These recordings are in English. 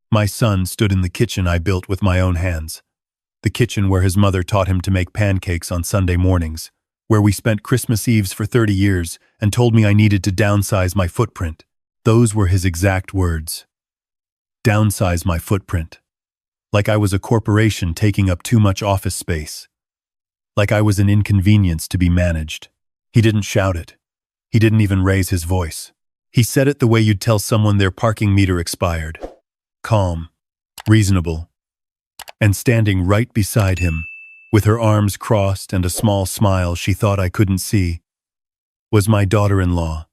My son stood in the kitchen I built with my own hands. The kitchen where his mother taught him to make pancakes on Sunday mornings, where we spent Christmas Eves for 30 years and told me I needed to downsize my footprint. Those were his exact words. Downsize my footprint. Like I was a corporation taking up too much office space. Like I was an inconvenience to be managed. He didn't shout it. He didn't even raise his voice. He said it the way you'd tell someone their parking meter expired. Calm, reasonable, and standing right beside him, with her arms crossed and a small smile she thought I couldn't see, was my daughter-in-law,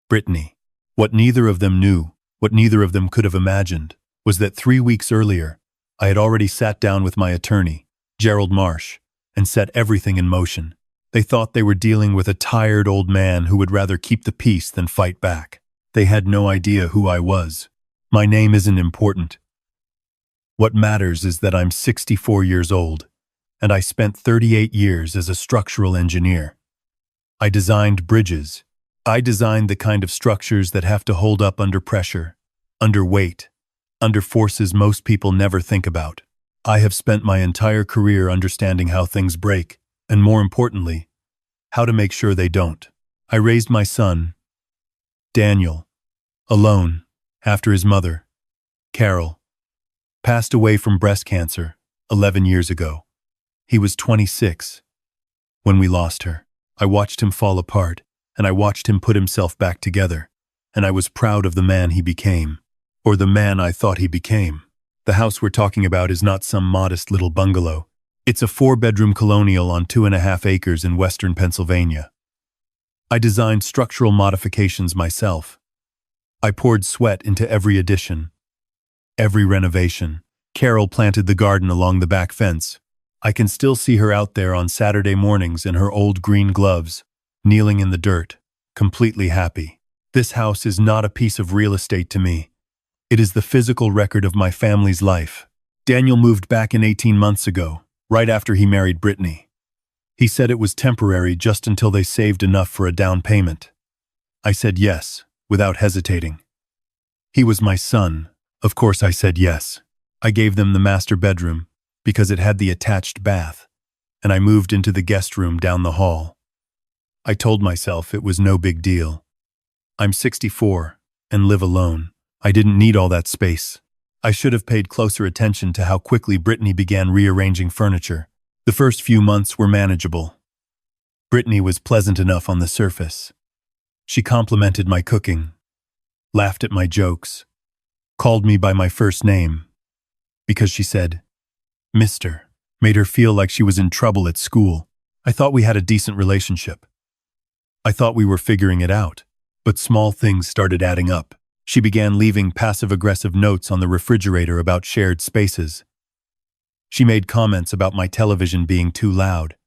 Brittany. What neither of them knew, what neither of them could have imagined, was that 3 weeks earlier, I had already sat down with my attorney, Gerald Marsh, and set everything in motion. They thought they were dealing with a tired old man who would rather keep the peace than fight back. They had no idea who I was. My name isn't important. What matters is that I'm 64 years old, and I spent 38 years as a structural engineer. I designed bridges. I designed the kind of structures that have to hold up under pressure, under weight, under forces most people never think about. I have spent my entire career understanding how things break, and more importantly, how to make sure they don't. I raised my son, Daniel, alone, after his mother, Carol, passed away from breast cancer 11 years ago. He was 26 when we lost her. I watched him fall apart, and I watched him put himself back together, and I was proud of the man he became, or the man I thought he became. The house we're talking about is not some modest little bungalow. It's a 4-bedroom colonial on 2.5 acres in western Pennsylvania. I designed structural modifications myself. I poured sweat into every addition, every renovation. Carol planted the garden along the back fence. I can still see her out there on Saturday mornings in her old green gloves, kneeling in the dirt, completely happy. This house is not a piece of real estate to me. It is the physical record of my family's life. Daniel moved back in 18 months ago, right after he married Brittany. He said it was temporary just until they saved enough for a down payment. I said yes, without hesitating. He was my son. Of course I said yes. I gave them the master bedroom because it had the attached bath, and I moved into the guest room down the hall. I told myself it was no big deal. I'm 64 and live alone. I didn't need all that space. I should have paid closer attention to how quickly Brittany began rearranging furniture. The first few months were manageable. Brittany was pleasant enough on the surface. She complimented my cooking, laughed at my jokes, called me by my first name, because she said, Mr. made her feel like she was in trouble at school. I thought we had a decent relationship. I thought we were figuring it out, but small things started adding up. She began leaving passive-aggressive notes on the refrigerator about shared spaces. She made comments about my television being too loud,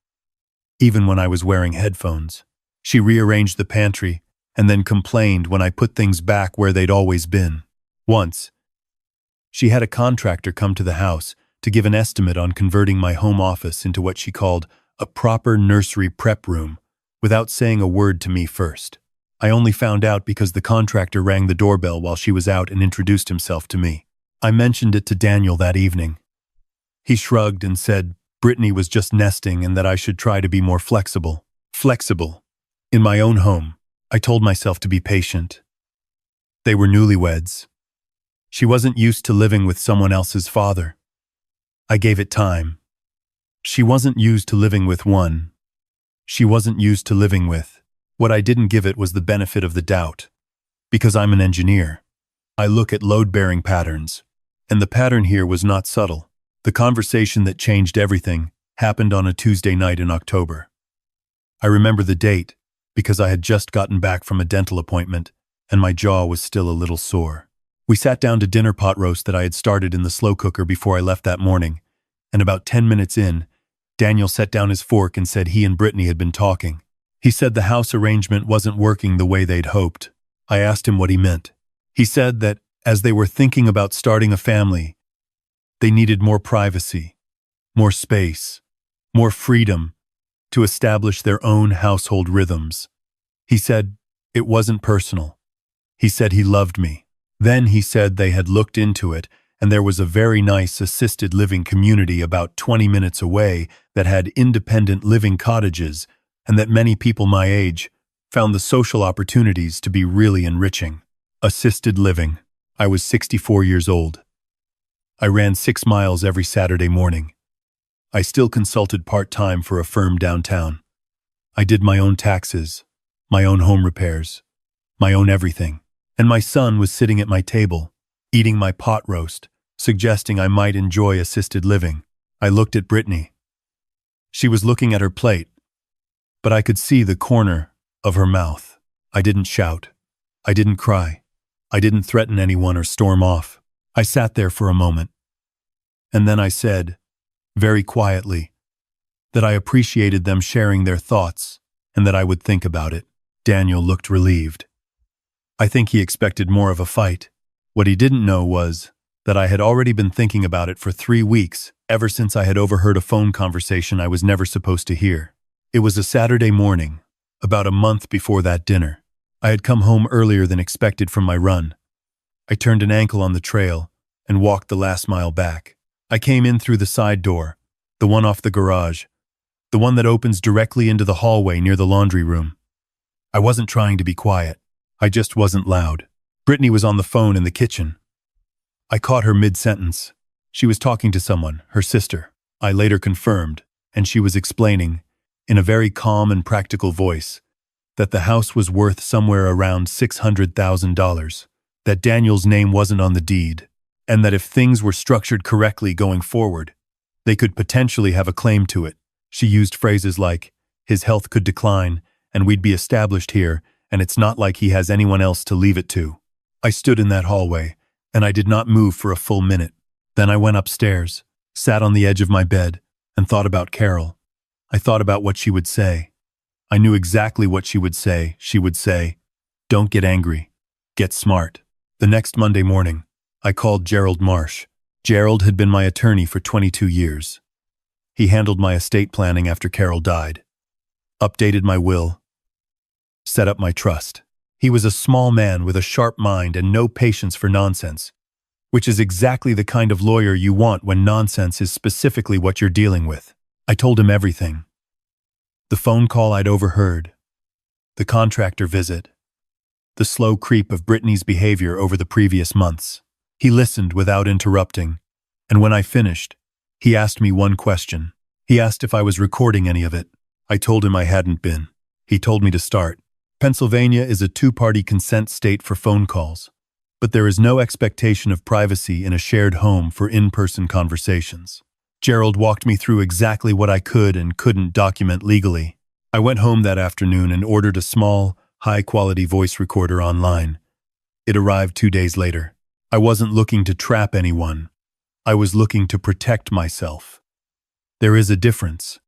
even when I was wearing headphones. She rearranged the pantry and then complained when I put things back where they'd always been. Once, she had a contractor come to the house to give an estimate on converting my home office into what she called a proper nursery prep room without saying a word to me first. I only found out because the contractor rang the doorbell while she was out and introduced himself to me. I mentioned it to Daniel that evening. He shrugged and said Brittany was just nesting and that I should try to be more flexible. Flexible. In my own home, I told myself to be patient. They were newlyweds. She wasn't used to living with someone else's father. I gave it time. She wasn't used to living with one. She wasn't used to living with. What I didn't give it was the benefit of the doubt. Because I'm an engineer, I look at load-bearing patterns. And the pattern here was not subtle. The conversation that changed everything happened on a Tuesday night in October. I remember the date because I had just gotten back from a dental appointment and my jaw was still a little sore. We sat down to dinner pot roast that I had started in the slow cooker before I left that morning, and about 10 minutes in, Daniel set down his fork and said he and Brittany had been talking. He said the house arrangement wasn't working the way they'd hoped. I asked him what he meant. He said that as they were thinking about starting a family, they needed more privacy, more space, more freedom to establish their own household rhythms. He said it wasn't personal. He said he loved me. Then he said they had looked into it and there was a very nice assisted living community about 20 minutes away that had independent living cottages, and that many people my age found the social opportunities to be really enriching. Assisted living. I was 64 years old. I ran 6 miles every Saturday morning. I still consulted part-time for a firm downtown. I did my own taxes, my own home repairs, my own everything. And my son was sitting at my table, eating my pot roast, suggesting I might enjoy assisted living. I looked at Brittany. She was looking at her plate, but I could see the corner of her mouth. I didn't shout. I didn't cry. I didn't threaten anyone or storm off. I sat there for a moment. And then I said, very quietly, that I appreciated them sharing their thoughts and that I would think about it. Daniel looked relieved. I think he expected more of a fight. What he didn't know was that I had already been thinking about it for 3 weeks, ever since I had overheard a phone conversation I was never supposed to hear. It was a Saturday morning, about a month before that dinner. I had come home earlier than expected from my run. I turned an ankle on the trail and walked the last mile back. I came in through the side door, the one off the garage, the one that opens directly into the hallway near the laundry room. I wasn't trying to be quiet. I just wasn't loud. Brittany was on the phone in the kitchen. I caught her mid-sentence. She was talking to someone, her sister. I later confirmed, and she was explaining, in a very calm and practical voice, that the house was worth somewhere around $600,000, that Daniel's name wasn't on the deed, and that if things were structured correctly going forward, they could potentially have a claim to it. She used phrases like, his health could decline, and we'd be established here, and it's not like he has anyone else to leave it to. I stood in that hallway, and I did not move for a full minute. Then I went upstairs, sat on the edge of my bed, and thought about Carol. I thought about what she would say. I knew exactly what she would say. She would say, don't get angry. Get smart. The next Monday morning, I called Gerald Marsh. Gerald had been my attorney for 22 years. He handled my estate planning after Carol died, updated my will, set up my trust. He was a small man with a sharp mind and no patience for nonsense, which is exactly the kind of lawyer you want when nonsense is specifically what you're dealing with. I told him everything. The phone call I'd overheard, the contractor visit, the slow creep of Brittany's behavior over the previous months. He listened without interrupting, and when I finished, he asked me one question. He asked if I was recording any of it. I told him I hadn't been. He told me to start. Pennsylvania is a 2-party consent state for phone calls, but there is no expectation of privacy in a shared home for in-person conversations. Gerald walked me through exactly what I could and couldn't document legally. I went home that afternoon and ordered a small, high-quality voice recorder online. It arrived 2 days later. I wasn't looking to trap anyone. I was looking to protect myself. There is a difference,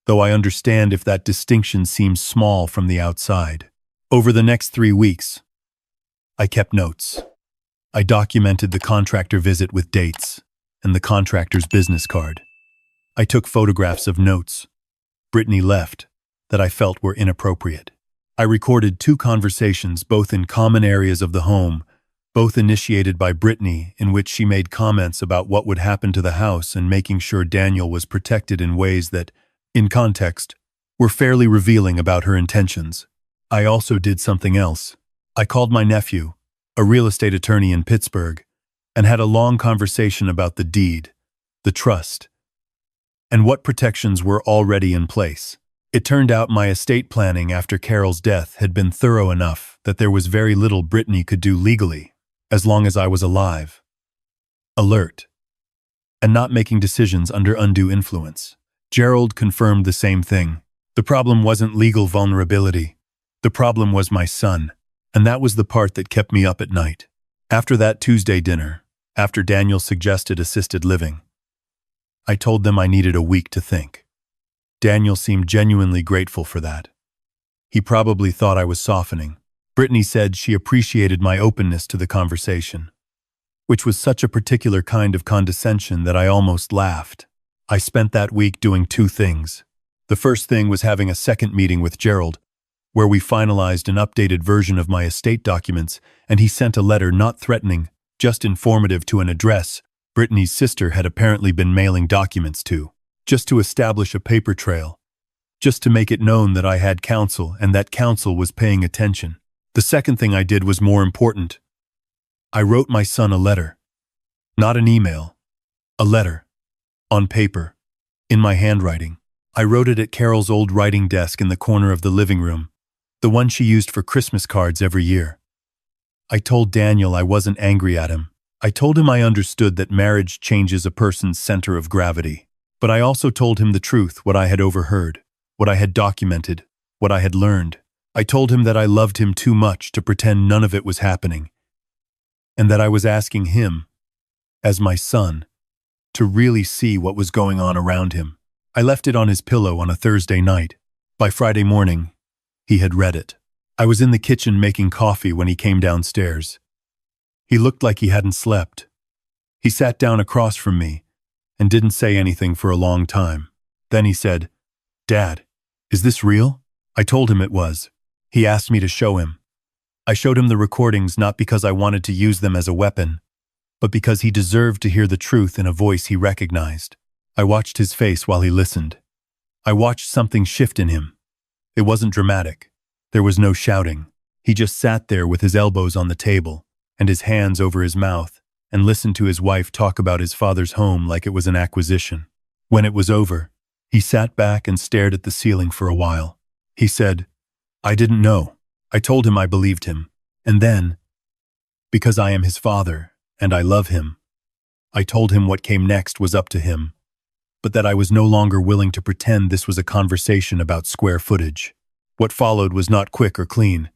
though I understand if that distinction seems small from the outside. Over the next 3 weeks, I kept notes. I documented the contractor visit with dates and the contractor's business card. I took photographs of notes Brittany left that I felt were inappropriate. I recorded 2 conversations, both in common areas of the home, both initiated by Brittany, in which she made comments about what would happen to the house and making sure Daniel was protected in ways that, in context, were fairly revealing about her intentions. I also did something else. I called my nephew, a real estate attorney in Pittsburgh, and had a long conversation about the deed, the trust, and what protections were already in place. It turned out my estate planning after Carol's death had been thorough enough that there was very little Brittany could do legally, as long as I was alive, alert, and not making decisions under undue influence. Gerald confirmed the same thing. The problem wasn't legal vulnerability. The problem was my son, and that was the part that kept me up at night. After that Tuesday dinner, after Daniel suggested assisted living, I told them I needed a week to think. Daniel seemed genuinely grateful for that. He probably thought I was softening. Brittany said she appreciated my openness to the conversation, which was such a particular kind of condescension that I almost laughed. I spent that week doing 2 things. The first thing was having a second meeting with Gerald, where we finalized an updated version of my estate documents, and he sent a letter not threatening, just informative to an address, Brittany's sister had apparently been mailing documents to, just to establish a paper trail, just to make it known that I had counsel and that counsel was paying attention. The second thing I did was more important. I wrote my son a letter. Not an email. A letter. On paper. In my handwriting. I wrote it at Carol's old writing desk in the corner of the living room, the one she used for Christmas cards every year. I told Daniel I wasn't angry at him. I told him I understood that marriage changes a person's center of gravity. But I also told him the truth, what I had overheard, what I had documented, what I had learned. I told him that I loved him too much to pretend none of it was happening, and that I was asking him, as my son, to really see what was going on around him. I left it on his pillow on a Thursday night. By Friday morning, he had read it. I was in the kitchen making coffee when he came downstairs. He looked like he hadn't slept. He sat down across from me and didn't say anything for a long time. Then he said, "Dad, is this real?" I told him it was. He asked me to show him. I showed him the recordings not because I wanted to use them as a weapon, but because he deserved to hear the truth in a voice he recognized. I watched his face while he listened. I watched something shift in him. It wasn't dramatic. There was no shouting. He just sat there with his elbows on the table and his hands over his mouth and listened to his wife talk about his father's home like it was an acquisition. When it was over, he sat back and stared at the ceiling for a while. He said, "I didn't know." I told him I believed him. And then, because I am his father and I love him, I told him what came next was up to him, but that I was no longer willing to pretend this was a conversation about square footage. What followed was not quick or clean.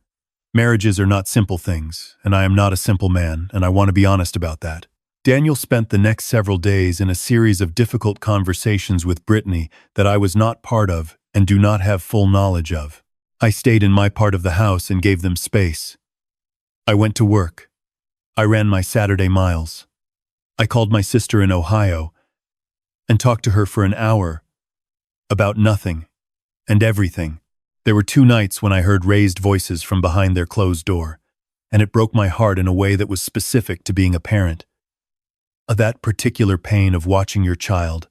Marriages are not simple things, and I am not a simple man, and I want to be honest about that. Daniel spent the next several days in a series of difficult conversations with Brittany that I was not part of and do not have full knowledge of. I stayed in my part of the house and gave them space. I went to work. I ran my Saturday miles. I called my sister in Ohio and talked to her for an hour about nothing and everything. There were 2 nights when I heard raised voices from behind their closed door, and it broke my heart in a way that was specific to being a parent. That particular pain of watching your child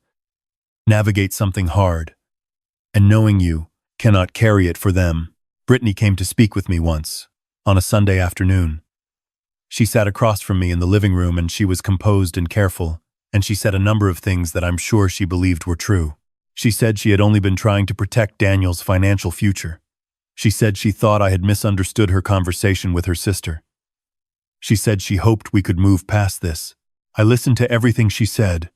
navigate something hard and knowing you cannot carry it for them. Brittany came to speak with me once, on a Sunday afternoon. She sat across from me in the living room and she was composed and careful, and she said a number of things that I'm sure she believed were true. She said she had only been trying to protect Daniel's financial future. She said she thought I had misunderstood her conversation with her sister. She said she hoped we could move past this. I listened to everything she said.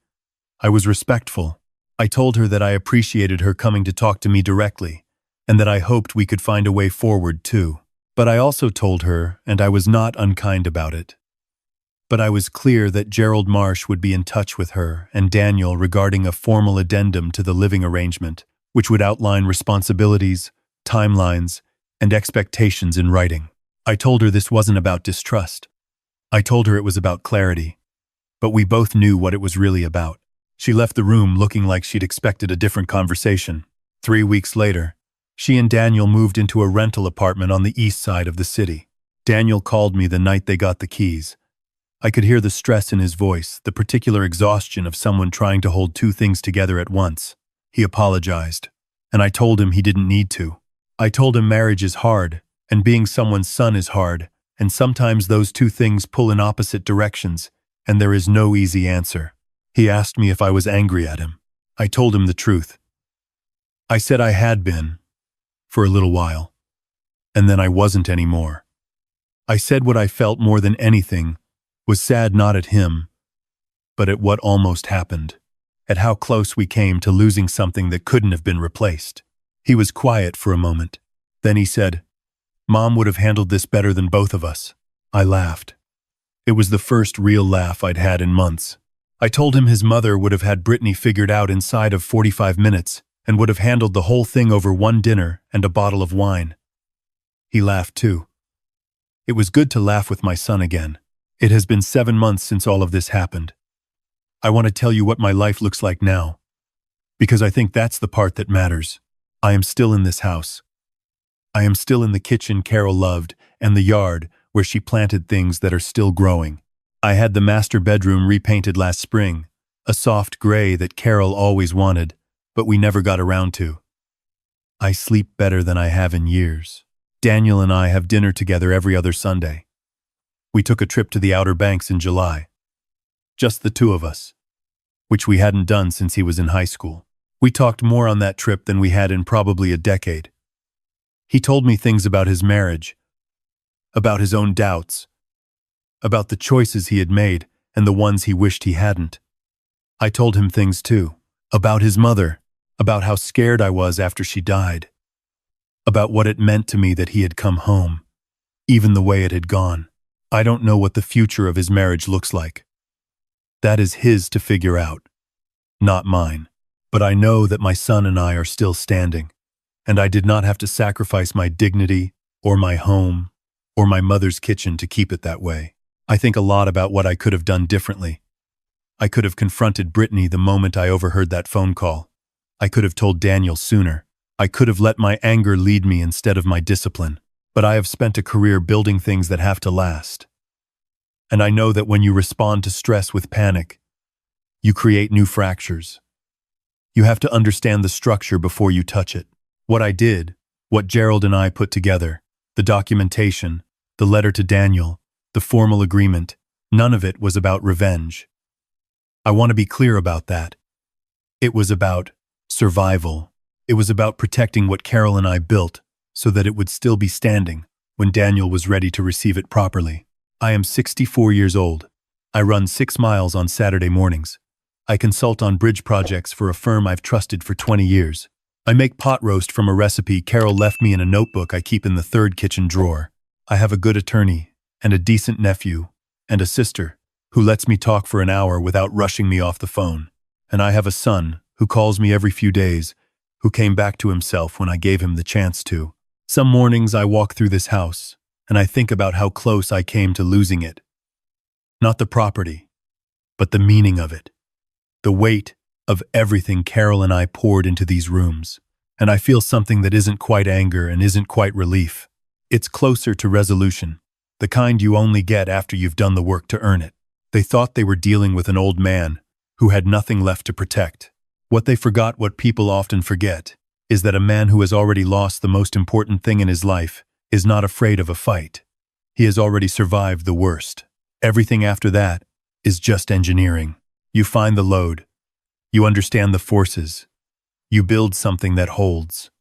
I was respectful. I told her that I appreciated her coming to talk to me directly, and that I hoped we could find a way forward too. But I also told her, and I was not unkind about it, but I was clear that Gerald Marsh would be in touch with her and Daniel regarding a formal addendum to the living arrangement, which would outline responsibilities, timelines, and expectations in writing. I told her this wasn't about distrust. I told her it was about clarity, but we both knew what it was really about. She left the room looking like she'd expected a different conversation. 3 weeks later, she and Daniel moved into a rental apartment on the east side of the city. Daniel called me the night they got the keys. I could hear the stress in his voice, the particular exhaustion of someone trying to hold 2 things together at once. He apologized, and I told him he didn't need to. I told him marriage is hard, and being someone's son is hard, and sometimes those 2 things pull in opposite directions, and there is no easy answer. He asked me if I was angry at him. I told him the truth. I said I had been, for a little while, and then I wasn't anymore. I said what I felt more than anything was sad not at him, but at what almost happened, at how close we came to losing something that couldn't have been replaced. He was quiet for a moment. Then he said, "Mom would have handled this better than both of us." I laughed. It was the first real laugh I'd had in months. I told him his mother would have had Brittany figured out inside of 45 minutes and would have handled the whole thing over 1 dinner and a bottle of wine. He laughed too. It was good to laugh with my son again. It has been 7 months since all of this happened. I want to tell you what my life looks like now, because I think that's the part that matters. I am still in this house. I am still in the kitchen Carol loved and the yard where she planted things that are still growing. I had the master bedroom repainted last spring, a soft gray that Carol always wanted, but we never got around to. I sleep better than I have in years. Daniel and I have dinner together every other Sunday. We took a trip to the Outer Banks in July. Just the two of us, which we hadn't done since he was in high school. We talked more on that trip than we had in probably a decade. He told me things about his marriage, about his own doubts, about the choices he had made and the ones he wished he hadn't. I told him things too, about his mother, about how scared I was after she died, about what it meant to me that he had come home, even the way it had gone. I don't know what the future of his marriage looks like. That is his to figure out, not mine. But I know that my son and I are still standing, and I did not have to sacrifice my dignity or my home or my mother's kitchen to keep it that way. I think a lot about what I could have done differently. I could have confronted Brittany the moment I overheard that phone call. I could have told Daniel sooner. I could have let my anger lead me instead of my discipline. But I have spent a career building things that have to last. And I know that when you respond to stress with panic, you create new fractures. You have to understand the structure before you touch it. What I did, what Gerald and I put together, the documentation, the letter to Daniel, the formal agreement, none of it was about revenge. I want to be clear about that. It was about survival. It was about protecting what Carol and I built so that it would still be standing when Daniel was ready to receive it properly. I am 64 years old. I run 6 miles on Saturday mornings. I consult on bridge projects for a firm I've trusted for 20 years. I make pot roast from a recipe Carol left me in a notebook I keep in the third kitchen drawer. I have a good attorney and a decent nephew and a sister who lets me talk for an hour without rushing me off the phone. And I have a son who calls me every few days, who came back to himself when I gave him the chance to. Some mornings I walk through this house and I think about how close I came to losing it. Not the property, but the meaning of it. The weight of everything Carol and I poured into these rooms. And I feel something that isn't quite anger and isn't quite relief. It's closer to resolution, the kind you only get after you've done the work to earn it. They thought they were dealing with an old man who had nothing left to protect. What they forgot, what people often forget, is that a man who has already lost the most important thing in his life is not afraid of a fight. He has already survived the worst. Everything after that is just engineering. You find the load. You understand the forces. You build something that holds.